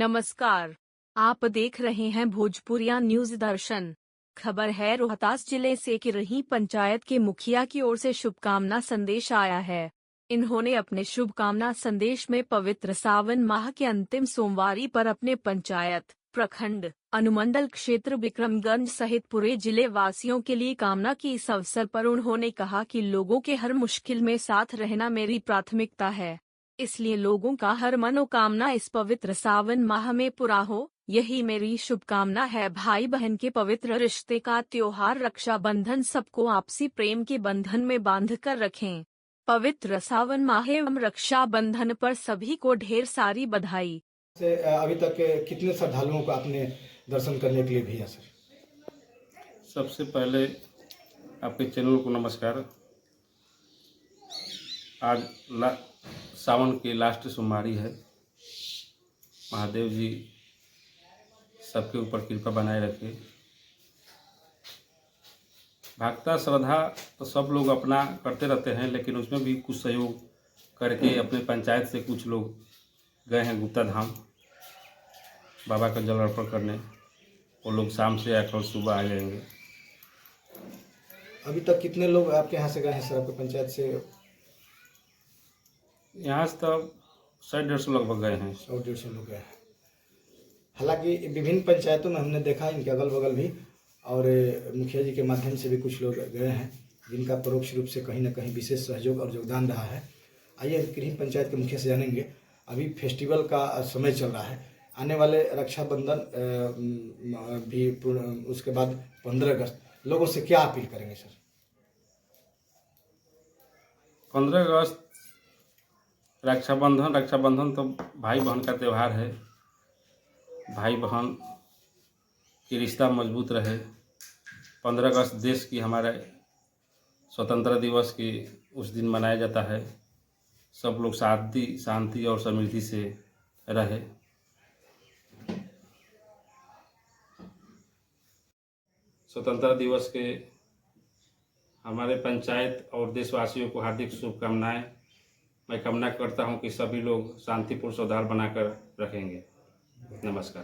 नमस्कार। आप देख रहे हैं भोजपुरिया न्यूज दर्शन। खबर है रोहतास जिले से कि रही पंचायत के मुखिया की ओर से शुभकामना संदेश आया है। इन्होंने अपने शुभकामना संदेश में पवित्र सावन माह के अंतिम सोमवारी पर अपने पंचायत, प्रखंड, अनुमंडल क्षेत्र विक्रमगंज सहित पूरे जिले वासियों के लिए कामना की। इस अवसर पर उन्होंने कहा कि लोगों के हर मुश्किल में साथ रहना मेरी प्राथमिकता है, इसलिए लोगों का हर मनोकामना इस पवित्र सावन माह में पूरा हो, यही मेरी शुभकामना है। भाई बहन के पवित्र रिश्ते का त्योहार रक्षाबंधन सबको आपसी प्रेम के बंधन में बांध कर रखें। पवित्र सावन माह एवं रक्षाबंधन पर सभी को ढेर सारी बधाई। से अभी तक कितने श्रद्धालुओं को आपने दर्शन करने के लिए भेजा सर? सबसे पहले आपके चैनल को नमस्कार। आज सावन की लास्ट सोमवारी है। महादेव जी सबके ऊपर कृपा बनाए रखे। भक्ता श्रद्धा तो सब लोग अपना करते रहते हैं, लेकिन उसमें भी कुछ सहयोग करके अपने पंचायत से कुछ लोग गए हैं गुप्ता धाम बाबा का जल अर्पण करने। वो लोग शाम से या कल सुबह आ जाएंगे। अभी तक कितने लोग आपके यहाँ से गए हैं सर, आपके पंचायत से? यहाँ से तो 100-150 लगभग गए हैं। 100-150 लोग गए हैं। हालांकि विभिन्न पंचायतों में हमने देखा इनके अगल बगल भी और मुखिया जी के माध्यम से भी कुछ लोग गए हैं, जिनका परोक्ष रूप से कहीं ना कहीं विशेष सहयोग और योगदान रहा है। आइए किन्हीं पंचायत के मुखिया से जानेंगे। अभी फेस्टिवल का समय चल रहा है, आने वाले रक्षाबंधन भी उसके बाद 15 अगस्त, लोगों से क्या अपील करेंगे सर? 15 अगस्त रक्षाबंधन तो भाई बहन का त्यौहार है। भाई बहन की रिश्ता मजबूत रहे। 15 अगस्त देश की हमारे स्वतंत्रता दिवस की उस दिन मनाया जाता है। सब लोग शांति और समृद्धि से रहे। स्वतंत्रता दिवस के हमारे पंचायत और देशवासियों को हार्दिक शुभकामनाएं। मैं कामना करता हूं कि सभी लोग शांतिपूर्ण सौहार्द बनाकर रखेंगे। नमस्कार।